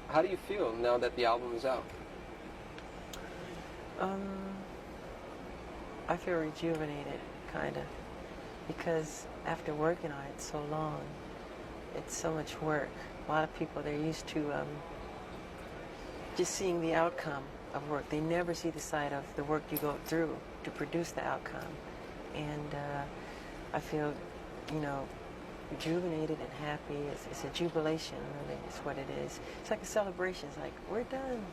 How do you feel now that the album is out? I feel rejuvenated, kind of, because after working on it so long, it's so much work. A lot of people, they're used to just seeing the outcome of work. They never see the side of the work you go through to produce the outcome. And I feel, you know, rejuvenated and happy. It's a jubilation, really, is what it is. It's like a celebration. It's like, we're done.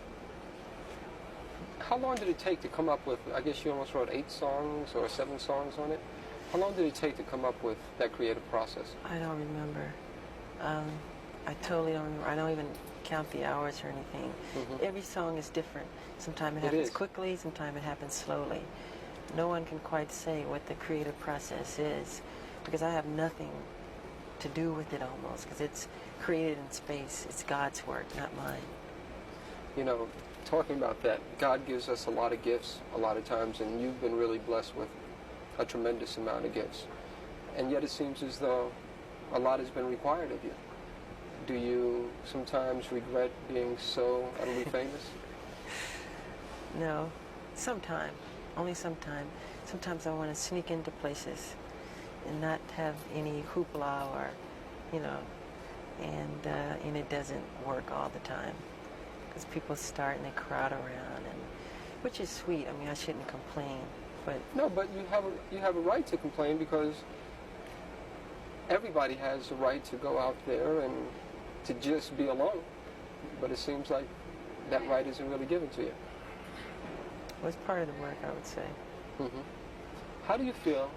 How long did it take to come up with, I guess you almost wrote 8 songs or 7 songs on it? How long did it take to come up with that creative process? I don't remember. I totally don't remember. I don't even count the hours or anything. Every song is different. Sometimes it happens quickly, sometimes it happens slowly. No one can quite say what the creative process is, because I have nothing to do with it almost, because it's created in space. It's God's work, not mine. You know, talking about that, God gives us a lot of gifts a lot of times, and you've been really blessed with a tremendous amount of gifts. And yet it seems as though a lot has been required of you. Do you sometimes regret being so utterly famous? No, sometimes. Only sometimes. Sometimes I want to sneak into places and not have any hoopla or, you know, and it doesn't work all the time. Because people start and they crowd around, and which is sweet. I mean, I shouldn't complain, but no, but you have a right to complain, because everybody has a right to go out there and to just be alone. But it seems like that right isn't really given to you. Well, it's part of the work, I would say. How do you feel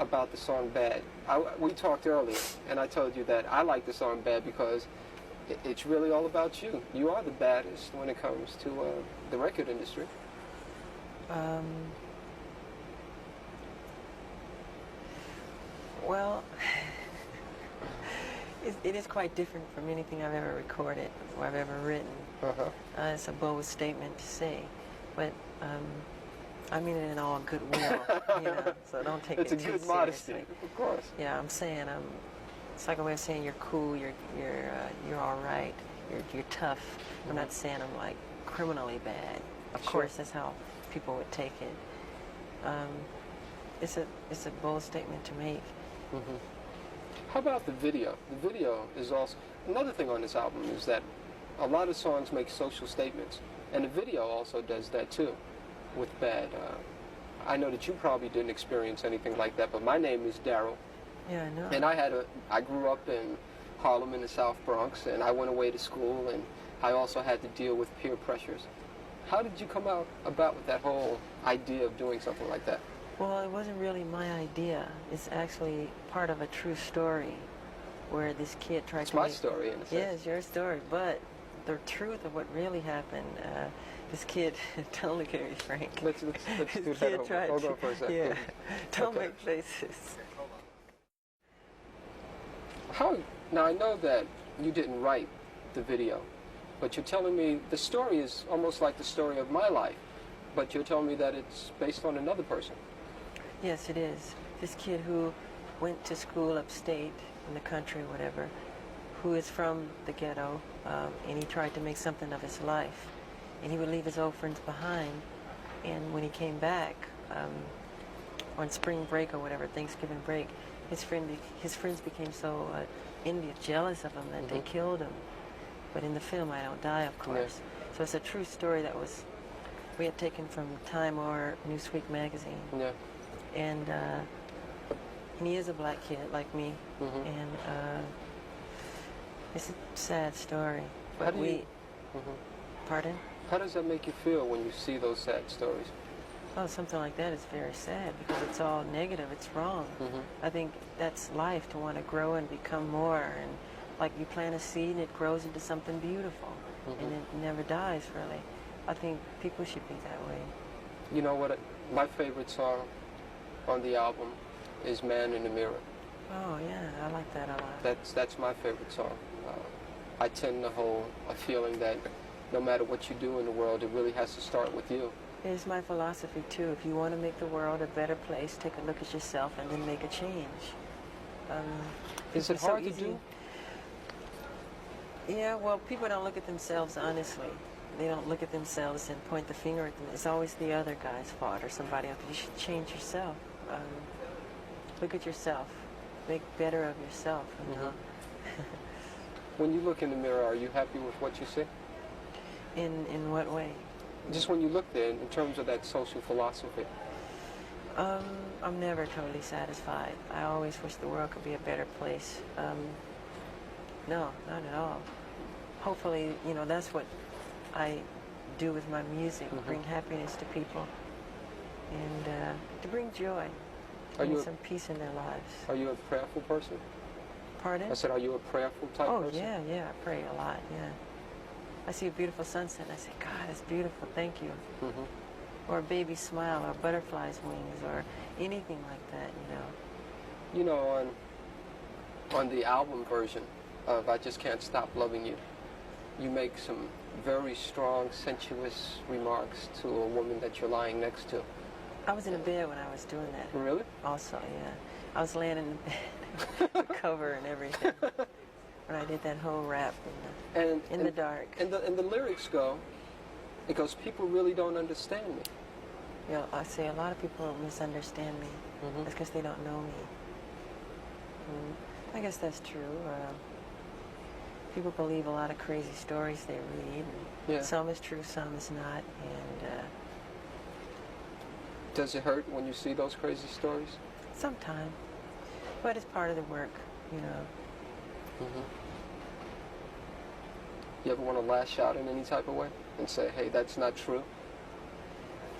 about the song "Bad"? We talked earlier, and I told you that I like the song "Bad" because it's really all about you. You are the baddest when it comes to the record industry. Well, it is quite different from anything I've ever recorded or I've ever written. It's a bold statement to say, but I mean it in all goodwill, you know, so don't take it too seriously. It's a good modesty, of course. Yeah, I'm saying it's like a way of saying you're cool, you're all right, you're tough. I'm not saying I'm like criminally bad. Of course, that's how people would take it. It's a bold statement to make. How about the video? The video is also another thing on this album, is that a lot of songs make social statements, and the video also does that too. With "Bad," I know that you probably didn't experience anything like that, but my name is Daryl. Yeah, I know. And I grew up in Harlem in the South Bronx, and I went away to school, and I also had to deal with peer pressures. How did you come about with that whole idea of doing something like that? Well, it wasn't really my idea. It's actually part of a true story where this kid tried to... It's my story, in a sense. Yeah, it's your story, but the truth of what really happened, this kid, tell me, Gary Frank. Let's do that. Hold on for a second. Yeah, don't make faces. Now, I know that you didn't write the video, but you're telling me the story is almost like the story of my life, but you're telling me that it's based on another person. Yes, it is. This kid who went to school upstate in the country, whatever, who is from the ghetto, and he tried to make something of his life. And he would leave his old friends behind, and when he came back on spring break or whatever, Thanksgiving break, his friends became so envious, jealous of him that they killed him. But in the film, I don't die, of course. So it's a true story that we had taken from Time or Newsweek magazine. Yeah. And he is a black kid like me, and it's a sad story. But pardon? How does that make you feel when you see those sad stories? Oh, something like that is very sad because it's all negative. It's wrong. I think that's life, to want to grow and become more. And like you plant a seed and it grows into something beautiful, and it never dies, really. I think people should be that way. You know what? My favorite song on the album is "Man in the Mirror." Oh yeah, I like that a lot. That's my favorite song. I tend to hold a feeling that no matter what you do in the world, it really has to start with you. It's my philosophy too. If you want to make the world a better place, take a look at yourself and then make a change. Is it hard to do? Yeah, well, people don't look at themselves honestly. They don't look at themselves and point the finger at them. It's always the other guy's fault or somebody else. You should change yourself. Look at yourself. Make better of yourself, you know. When you look in the mirror, are you happy with what you see? In what way? Just when you look there, in terms of that social philosophy. I'm never totally satisfied. I always wish the world could be a better place. No, not at all. Hopefully, you know, that's what I do with my music, bring happiness to people and to bring joy, bring some peace in their lives. Are you a prayerful person? Pardon? I said, are you a prayerful type person? Oh, yeah, I pray a lot, yeah. I see a beautiful sunset and I say, God, that's beautiful, thank you. Or a baby's smile, or a butterfly's wings, or anything like that, you know. You know, on the album version of I Just Can't Stop Loving You, you make some very strong, sensuous remarks to a woman that you're lying next to. I was in a bed when I was doing that. Really? Also, yeah. I was laying in the bed, the cover and everything, when I did that whole rap in the dark. And the lyrics go, it goes, people really don't understand me. Yeah, I say a lot of people misunderstand me. That's because they don't know me. I guess that's true. People believe a lot of crazy stories they read. Yeah. Some is true, some is not. And does it hurt when you see those crazy stories? sometimes. But it's part of the work, you know. You ever want to lash out in any type of way and say, hey, that's not true?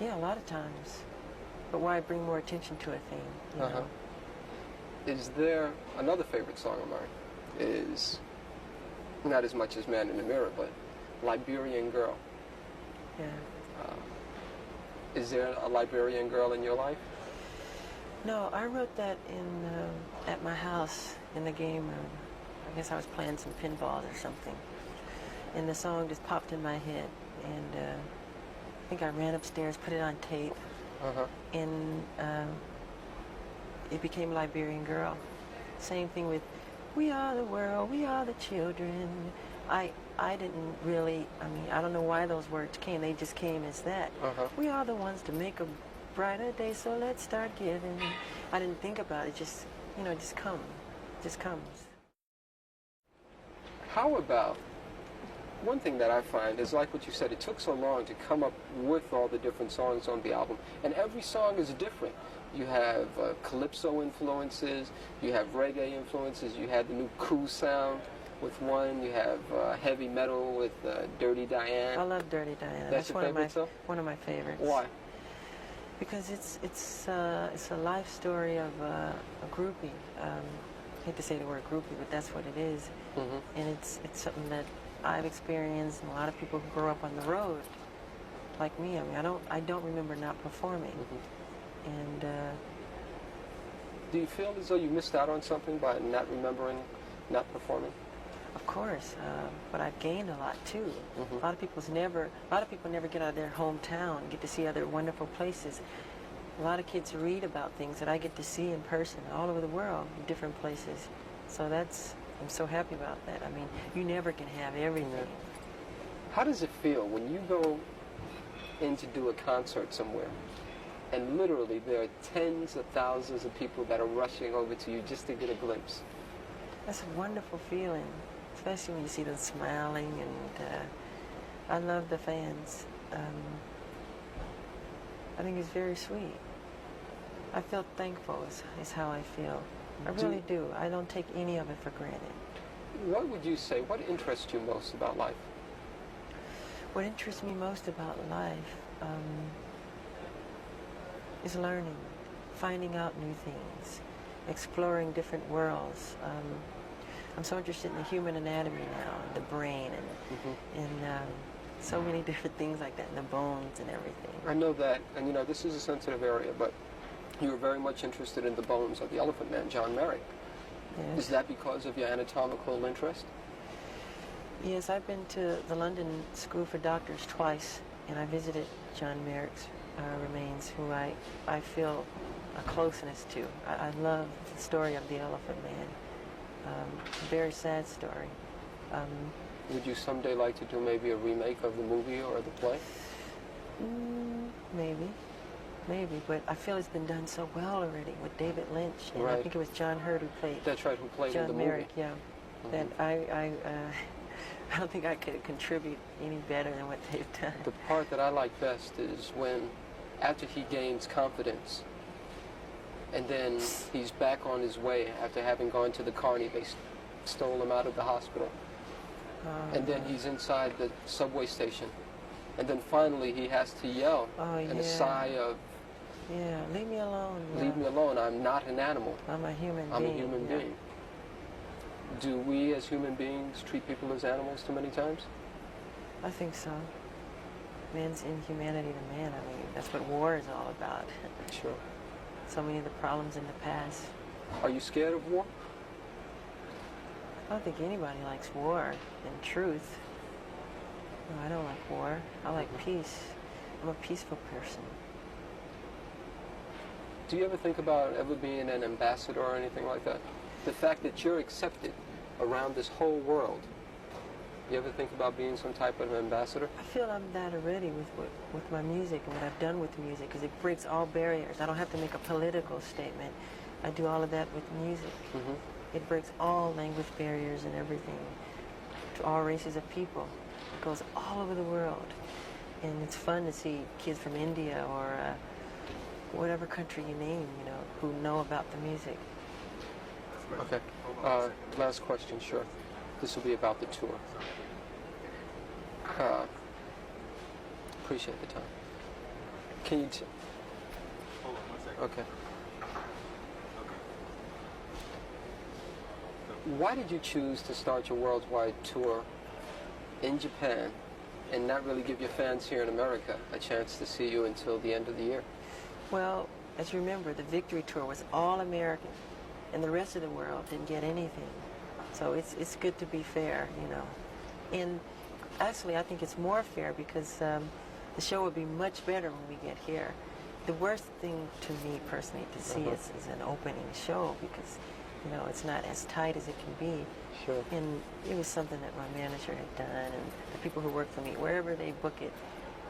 Yeah, a lot of times. But why bring more attention to a thing, you know? Is there another favorite song of mine? Is not as much as Man in the Mirror, but Liberian Girl. Yeah. Is there a Liberian girl in your life? No, I wrote that at my house in the game room. I guess I was playing some pinball or something. And the song just popped in my head. And I think I ran upstairs, put it on tape. And it became Liberian Girl. Same thing with We Are the World, We Are the Children. I didn't really, I mean, I don't know why those words came. They just came as that. We are the ones to make a brighter day, so let's start giving. I didn't think about it. Just, you know, it just comes. It just comes. How about, one thing that I find is like what you said, it took so long to come up with all the different songs on the album, and every song is different. You have calypso influences, you have reggae influences, you had the new cool sound with one, you have heavy metal with Dirty Diane. I love Dirty Diane. That's your favorite song? One of my favorites. Why? Because it's a life story of a groupie. I hate to say the word groupie, but that's what it is. And it's something that I've experienced, and a lot of people who grow up on the road, like me. I mean, I don't remember not performing. And do you feel as though you missed out on something by not remembering, not performing? of course, but I've gained a lot too. A lot of people never get out of their hometown and get to see other wonderful places. A lot of kids read about things that I get to see in person all over the world, in different places. So I'm so happy about that. I mean, you never can have everything. How does it feel when you go in to do a concert somewhere and literally there are tens of thousands of people that are rushing over to you just to get a glimpse? That's a wonderful feeling, especially when you see them smiling, and I love the fans. I think it's very sweet. I feel thankful is how I feel. I really do. I don't take any of it for granted. What would you say, what interests you most about life? What interests me most about life is learning, finding out new things, exploring different worlds. I'm so interested in the human anatomy now, and the brain, and so many different things like that, and the bones and everything. I know that, and you know, this is a sensitive area, but you were very much interested in the bones of the Elephant Man, John Merrick. Yes. Is that because of your anatomical interest? Yes, I've been to the London School for Doctors twice, and I visited John Merrick's remains, who I feel a closeness to. I love the story of the Elephant Man. Very sad story. Would you someday like to do maybe a remake of the movie or the play? Maybe. Maybe, but I feel it's been done so well already with David Lynch. And I Right. think it was John Hurt who played That's right, who played in the John movie. Merrick, yeah. That I don't think I could contribute any better than what they've done. The part that I like best is when, after he gains confidence, and then he's back on his way after having gone to the carny. They stole him out of the hospital. And then he's inside the subway station. And then finally he has to yell in a sigh of, yeah, leave me alone. leave me alone, I'm not an animal. I'm a human being. I'm a human being. Do we as human beings treat people as animals too many times? I think so. Man's inhumanity to man. I mean, that's what war is all about. Sure. So many of the problems in the past. Are you scared of war? I don't think anybody likes war, in truth. No, I don't like war. I like peace. I'm a peaceful person. Do you ever think about ever being an ambassador or anything like that? The fact that you're accepted around this whole world. You ever think about being some type of ambassador? I feel I'm that already with my music and what I've done with music, because it breaks all barriers. I don't have to make a political statement. I do all of that with music. It breaks all language barriers and everything to all races of people. It goes all over the world. And it's fun to see kids from India or whatever country you name, you know, who know about the music. Okay. Last question, sure. This will be about the tour. Appreciate the time. Can you... Hold on 1 second. Okay. Why did you choose to start your worldwide tour in Japan and not really give your fans here in America a chance to see you until the end of the year? Well, as you remember, the Victory Tour was all American, and the rest of the world didn't get anything. So it's good to be fair, you know. And actually, I think it's more fair because the show would be much better when we get here. The worst thing to me personally to see is an opening show because, you know, it's not as tight as it can be. Sure. And it was something that my manager had done, and the people who work for me, wherever they book it,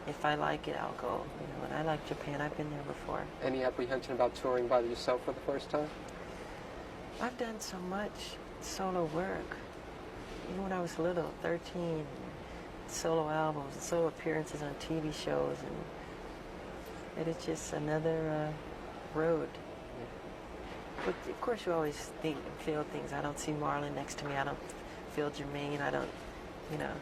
if I like it, I'll go. You know, and I like Japan. I've been there before. Any apprehension about touring by yourself for the first time? I've done so much solo work. Even when I was little, 13, solo albums, solo appearances on TV shows, and it's just another road. But of course you always think and feel things. I don't see Marlon next to me. I don't feel Jermaine. I don't, you know.